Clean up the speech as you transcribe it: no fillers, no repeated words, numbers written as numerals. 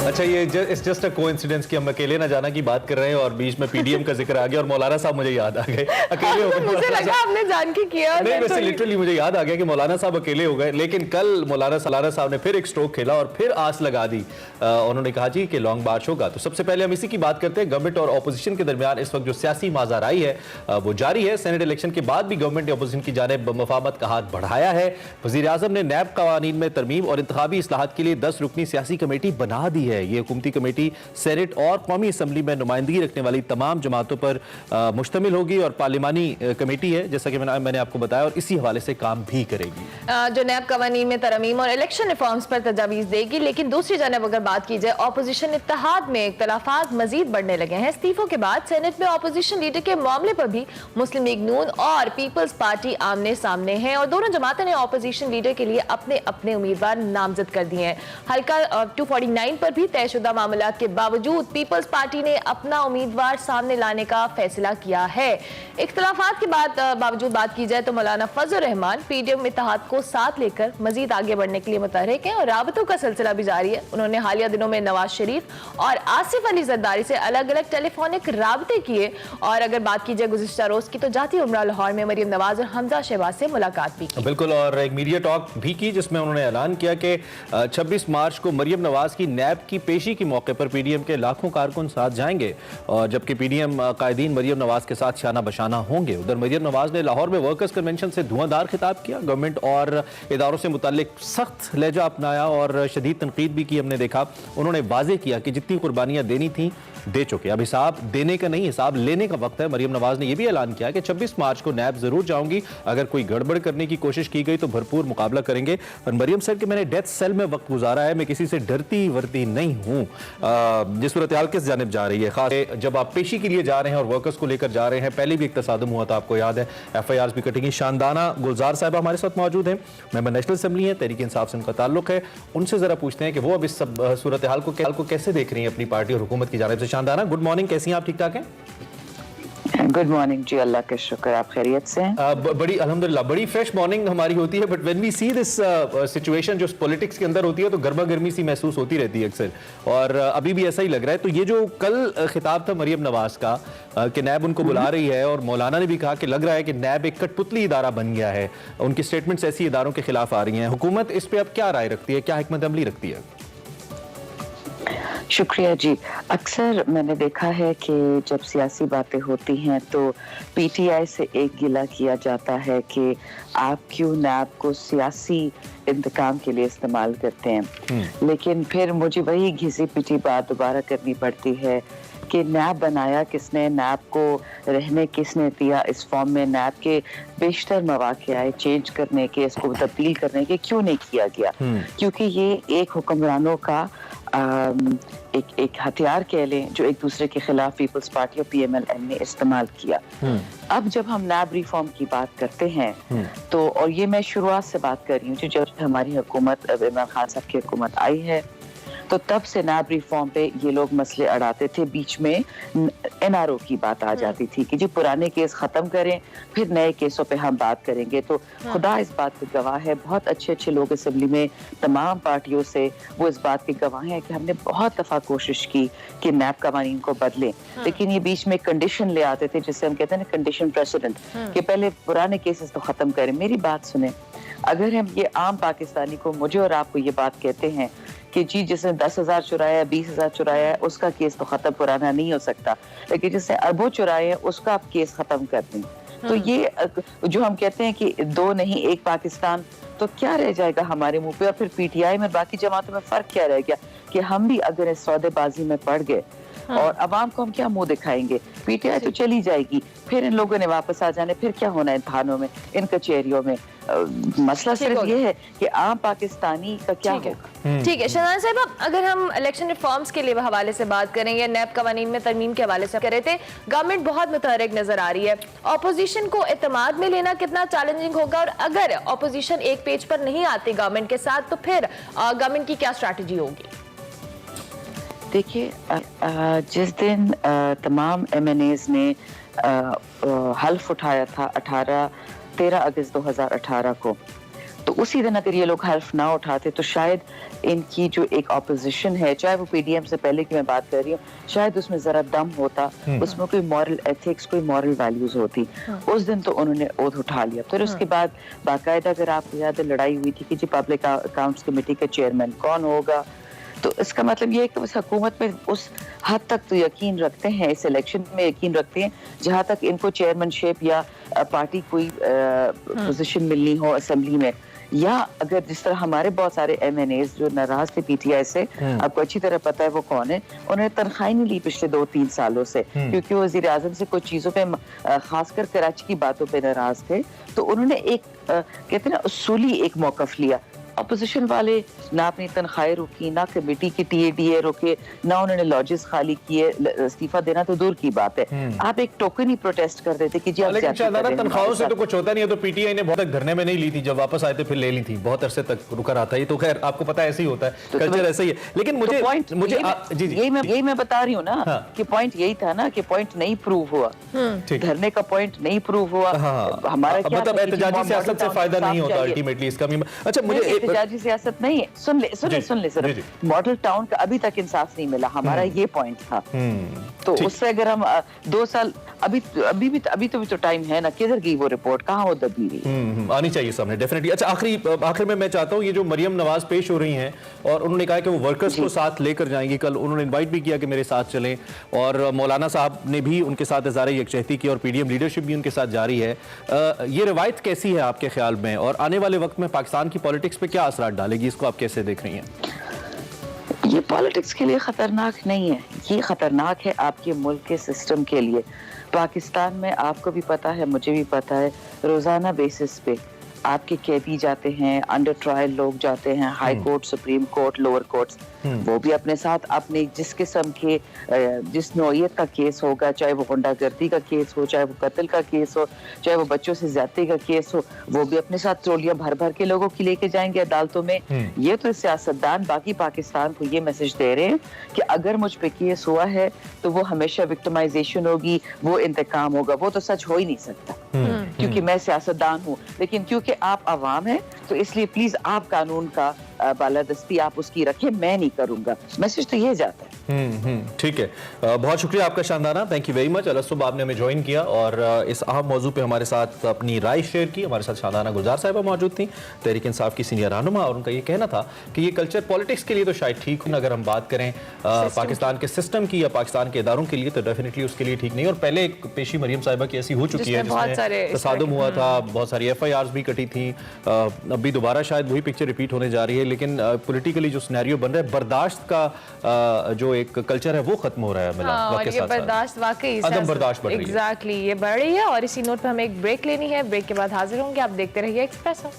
अच्छा, ये it's just a coincidence कि हम अकेले ना जाना की बात कर रहे हैं और बीच में पीडीएम का जिक्र आ गया और मौलाना साहब मुझे याद आ गए। अकेले हो गए। मुझे लगा आपने जान के किया। नहीं, वैसे लिटरली मुझे याद आ गया कि मौलाना साहब अकेले हो गए, लेकिन कल मौलाना सलाना साहब ने फिर एक स्ट्रोक खेला और फिर आस लगा दी। उन्होंने कहा जी कि लॉन्ग मार्च होगा। तो सबसे पहले हम इसी की बात करते हैं। गवर्नमेंट और ऑपोजिशन के दरमियान इस वक्त जो सियासी माज़ाराई है वो जारी है। सेनेट इलेक्शन के बाद भी गवर्नमेंट ने ऑपोजिशन की जानिब मफाहमत का हाथ बढ़ाया है। वज़ीर आज़म ने नैब कवानीन में तरमीम और इंतखाबी इस्लाहात के लिए 10 रुकनी सियासी कमेटी बना दी है। ये हुकूमती कमेटी सेनेट और कौमी असम्बली में नुमाइंदगी रखने वाली तमाम जमातों पर मुश्तमिल होगी और पार्लिमानी कमेटी है, जैसा कि मैंने आपको बताया, और इसी हवाले से काम भी करेगी। जो नैब कवानीन में तरमीम और इलेक्शन रिफॉर्म्स पर तजावीज़ देगी। लेकिन दूसरी जानब अगर बात की जाए, ऑपोजिशन इत्तेहाद में इख्तलाफात मजीद बढ़ने लगे हैं। इस्तीफों के बाद सेनेट में ऑपोजिशन लीडर के मामले पर भी मुस्लिम लीग नून और पीपल्स पार्टी आमने सामने हैं और दोनों जमातें ने ऑपोजिशन लीडर के लिए अपने अपने उम्मीदवार नामजद कर दिए हैं। हल्का 249 पर भी तयशुदा मामला के बावजूद पीपल्स पार्टी ने अपना उम्मीदवार सामने लाने का फैसला किया है। इख्तलाफात के बावजूद बात की जाए तो मौलाना फजल रहमान पीडीएम इत्तेहाद को साथ लेकर मजीद आगे बढ़ने के लिए मुतहरिक हैं और राबतों का सिलसिला भी जारी है। उन्होंने हालिया दिनों में नवाज शरीफ और आसिफ अली जरदारी से अलग अलग टेलीफोनिक राबते किए और अगर बात की जाए गुज़िश्ता रोज की तो जाती उमरा लाहौर में मरियम नवाज और हमजा शहबाज से मुलाकात भी की। बिल्कुल, और एक मीडिया टॉक भी की जिसमें उन्होंने ऐलान किया कि 26 मार्च को मरियम नवाज की नैब की पेशी के मौके पर पीडीएम के लाखों कारकुन साथ जाएंगे और जबकि पीडीएम कायदीन मरियम नवाज के साथ शाना बशाना होंगे। उधर मरियम नवाज ने लाहौर में वर्कर्स कन्वेंशन से धुआंधार खिताब किया, गवर्नमेंट और इदारों से मुताल्लिक सख्त लहजा अपनाया और शदीद तनकीद भी की। हमने देखा उन्होंने वाजे किया कि जितनी कुर्बानियां देनी थी दे चुके, अब हिसाब देने का नहीं हिसाब लेने का वक्त है। मरियम नवाज ने यह भी ऐलान किया कि 26 मार्च को नैब जरूर जाऊंगी, अगर कोई गड़बड़ करने की कोशिश की गई तो भरपूर मुकाबला करेंगे। और मरियम साहब कि मैंने डेथ सेल में वक्त गुजारा है, मैं किसी से डरती वरती नहीं हूं। जिस सूरत हाल किस जानिब जा रही है, खास जब आप पेशी के लिए जा रहे हैं और वर्कर्स को लेकर जा रहे हैं, पहले भी एक तसादुम हुआ था, आपको याद है, FIRs भी कटेंगी। शानदाना गुलजार साहब हमारे साथ मौजूद हैं, मेंबर नेशनल असेंबली है, तहरीक इंसाफ से उनका ताल्लुक है। उनसे जरा पूछते हैं कि वो अब इस सब सूरत हाल को कैसे देख रही हैं अपनी पार्टी और हुकूमत की जानिब से। शानदाना, गुड मॉर्निंग, कैसी हैं आप? ठीक ठाक हैं? गुड मॉर्निंग जी, अल्लाह का शुक्र, आप खैरियत से हैं? बड़ी अल्हम्दुलिल्लाह, बड़ी फ्रेश मॉर्निंग हमारी होती है, but when we see this situation जो पॉलिटिक्स के अंदर होती है तो गर्मा गर्मी सी महसूस होती रहती है अक्सर, और अभी भी ऐसा ही लग रहा है। तो ये जो कल खिताब था मरियम नवाज का कि नैब उनको बुला रही है और मौलाना ने भी कहा कि लग रहा है कि नैब एक कठपुतली इदारा बन गया है, उनकी स्टेटमेंट्स ऐसी इदारों के खिलाफ आ रही हैं, हुकूमत इस पर अब क्या राय रखती है, क्या हिकमत अमली रखती है? शुक्रिया जी। अक्सर मैंने देखा है कि जब सियासी बातें होती हैं तो पीटीआई से एक गिला किया जाता है कि आप क्यों नैब को सियासी इंतकाम के लिए इस्तेमाल करते हैं, लेकिन फिर मुझे वही घिसी पिटी बात दोबारा करनी पड़ती है कि नैब बनाया किसने, नैब को रहने किसने दिया इस फॉर्म में, नैब के बेशतर मौके आए चेंज करने के, इसको तब्दील करने के, क्यों नहीं किया गया? क्योंकि ये एक हुक्मरानों का एक हथियार कह लें जो एक दूसरे के खिलाफ पीपल्स पार्टी और PMLN ने इस्तेमाल किया। अब जब हम नैब रिफॉर्म की बात करते हैं तो, और ये मैं शुरुआत से बात कर रही हूँ, जब हमारी हुकूमत इमरान खान साहब की हुकूमत आई है तो तब से नैब रिफॉर्म पे ये लोग मसले अड़ाते थे। बीच में NRO की बात आ जाती थी कि जी पुराने केस खत्म करें फिर नए केसों पे हम बात करेंगे। तो खुदा इस बात के गवाह है, बहुत अच्छे अच्छे लोग असेंबली में तमाम पार्टियों से वो इस बात के गवाह हैं कि हमने बहुत दफा कोशिश की कि नैब कवानीन को बदलें, लेकिन ये बीच में कंडीशन ले आते थे जिससे हम कहते हैं ना कंडीशन प्रेसिडेंट, कि पहले पुराने केसेस तो खत्म करें। मेरी बात सुने, अगर हम ये आम पाकिस्तानी को, मुझे और आपको ये बात कहते हैं कि जी जिसने 10,000 चुराया, 20,000 चुराया है, उसका केस तो खत्म पुराना नहीं हो सकता, लेकिन जिसने अरबों चुराए हैं उसका आप केस खत्म कर दें। तो ये जो हम कहते हैं कि दो नहीं एक पाकिस्तान, तो क्या रह जाएगा हमारे मुंह पे? और फिर पीटीआई में बाकी जमातों में फर्क क्या रह गया कि हम भी अगर इस सौदेबाजी में पड़ गए और अवाम को हम क्या मुंह दिखाएंगे? पीटीआई तो चली जाएगी, फिर इन लोगों ने वापस आ जाने, फिर क्या होना है थानों में, इन कचहरियों में? मसला सिर्फ ये है कि आम पाकिस्तानी का क्या होगा। ठीक है शाहनाज साहब, अगर हम इलेक्शन रिफॉर्म्स के लिए हवाले से बात करें या नैब कवानीन में तरमीम के हवाले से कह रहे थे, गवर्नमेंट बहुत मुतहरिक नजर आ रही है, ऑपोजिशन को एतमाद में लेना कितना चैलेंजिंग होगा? और अगर ऑपोजिशन एक पेज पर नहीं आती गवर्नमेंट के साथ तो फिर गवर्नमेंट की क्या स्ट्रैटेजी होगी? देखिए, जिस दिन तमाम MNAs ने हल्फ उठाया था 13 अगस्त 2018 को, तो उसी दिन अगर ये लोग हल्फ ना उठाते तो शायद इनकी जो एक ऑपोजिशन है, चाहे वो पीडीएम से पहले की मैं बात कर रही हूँ, शायद उसमें जरा दम होता, उसमें कोई मॉरल एथिक्स, कोई मॉरल वैल्यूज होती। उस दिन तो उन्होंने ओथ उठा लिया। फिर उसके बाद बाकायदा अगर आपको याद है लड़ाई हुई थी कि जी पब्लिक अकाउंट्स कमेटी का चेयरमैन कौन होगा। तो इसका मतलब ये है कि उस हुकूमत में उस हद तक तो यकीन रखते हैं, इस इलेक्शन में यकीन रखते हैं जहां तक इनको चेयरमैनशिप या पार्टी कोई पोजीशन मिलनी हो असेंबली में, या अगर जिस तरह हमारे बहुत सारे एमएनएज जो नाराज थे पीटीआई से, आपको अच्छी तरह पता है वो कौन है, उन्होंने तनख्वाही नहीं ली पिछले 2-3 सालों से क्योंकि वो वज़ीर आज़म से कुछ चीजों पे खासकर कराची की बातों पे नाराज थे। तो उन्होंने एक कहते हैं ना उसूली एक मौकफ लिया। अपोजिशन वाले ना अपनी तनख्वाहें रोकी, ना कमेटी की टीएडीए रोके, ना उन्होंने लॉजेस खाली किए। इस्तीफा देना तो दूर की बात है, आप एक टोकन ही प्रोटेस्ट कर देते कि जी आप लेकिन तनख्वाहों से तो कुछ होता नहीं है। तो पीटीआई ने बहुत तक धरने में नहीं ली थी, जब वापस आए थे फिर ले ली थी, बहुत अरसे तक रुका रहा था। ये तो खैर आपको पता है ऐसे ही होता है, कल्चर ऐसा ही है। लेकिन मुझे यही मैं बता रही हूँ ना कि पॉइंट यही था ना कि पॉइंट नहीं प्रूव हुआ, धरने का पॉइंट नहीं प्रूव हुआ। हमारा क्या मतलब एहतजाजी सियासत से फायदा नहीं होता अल्टीमेटली इसका। अच्छा मुझे एहतजाजी सियासत नहीं है, सुन ले सर, मॉडल टाउन का अभी तक इंसाफ नहीं मिला, हमारा ये पॉइंट था। तो उससे अगर हम 2 साल अभी तो टाइम है ना, किधर गई वो रिपोर्ट, कहाँ वो दबी हुई, आनी चाहिए सामने डेफिनेटली। अच्छा आखिर में मैं चाहता हूँ ये जो मरियम नवाज पेश हो रही हैं और उन्होंने कहा कि वो वर्कर्स को साथ लेकर जाएंगी, कल उन्होंने इनवाइट भी किया कि मेरे साथ चलें, और मौलाना साहब ने भी उनके साथ इज़हार यकजहती की और पीडीएम लीडरशिप भी उनके साथ जारी है। ये रवायत कैसी है आपके ख्याल में, और आने वाले वक्त में पाकिस्तान की पॉलिटिक्स पे क्या असर डालेगी, इसको आप कैसे देख रही हैं? ये पॉलिटिक्स के लिए खतरनाक नहीं है, ये खतरनाक है आपके मुल्क के सिस्टम के लिए। पाकिस्तान में आपको भी पता है, मुझे भी पता है, रोजाना बेसिस पे आपके कैदी जाते हैं, अंडर ट्रायल लोग जाते हैं, high court, supreme court, lower courts, वो भी अपने साथ अपने जिस किस्म के जिस नौइयत का केस होगा, चाहे वो गुंडागर्दी का केस हो, चाहे वो कत्ल का केस हो, चाहे वो बच्चों से ज्यादती का केस हो, वो भी अपने साथ ट्रोलियां भर भर के लोगों की लेके जाएंगे अदालतों में। ये तो सियासतदान बाकी पाकिस्तान को ये मैसेज दे रहे हैं कि अगर मुझ पे केस हुआ है तो वो हमेशा विक्टिमाइजेशन होगी, वो इंतकाम होगा। वो तो सच हो ही नहीं सकता क्योंकि मैं सियासतदान हूँ, लेकिन क्योंकि आप आवाम हैं तो इसलिए प्लीज आप कानून का बालादस्ती आप उसकी रखें, मैं नहीं करूंगा। मैसेज तो ये जाता है। ठीक है, बहुत शुक्रिया आपका Shandana, thank you very much. सुबह आपने हमें ज्वाइन किया और इस अहम मौजू पे हमारे साथ अपनी राय शेयर की। हमारे साथ शानदाना गुलजार साहिबा मौजूद थी, तहरीक इंसाफ की सीनियर रहनुमा, और उनका ये कहना था कि ये कल्चर पॉलिटिक्स के लिए तो शायद ठीक हो, अगर हम बात करें पाकिस्तान के सिस्टम की या पाकिस्तान के इदारों के लिए तो डेफिनेटली उसके लिए ठीक नहीं। और पहले एक पेशी मरियम साहिबा की ऐसी हो चुकी है जिसमें तसादुम हुआ था, बहुत सारी FIRs भी कटी थी, अभी दोबारा शायद वही पिक्चर रिपीट होने जा रही है। लेकिन पॉलिटिकली जो सिनेरियो बन रहा है, बर्दाश्त का जो एक कल्चर है वो खत्म हो रहा है। और ये बर्दाश्त वाकई अदम बर्दाश्त बढ़ रही है। एग्जैक्टली, ये बढ़ रही है। और इसी नोट पर हमें एक ब्रेक लेनी है, ब्रेक के बाद हाजिर होंगे। आप देखते रहिए एक्सप्रेसो।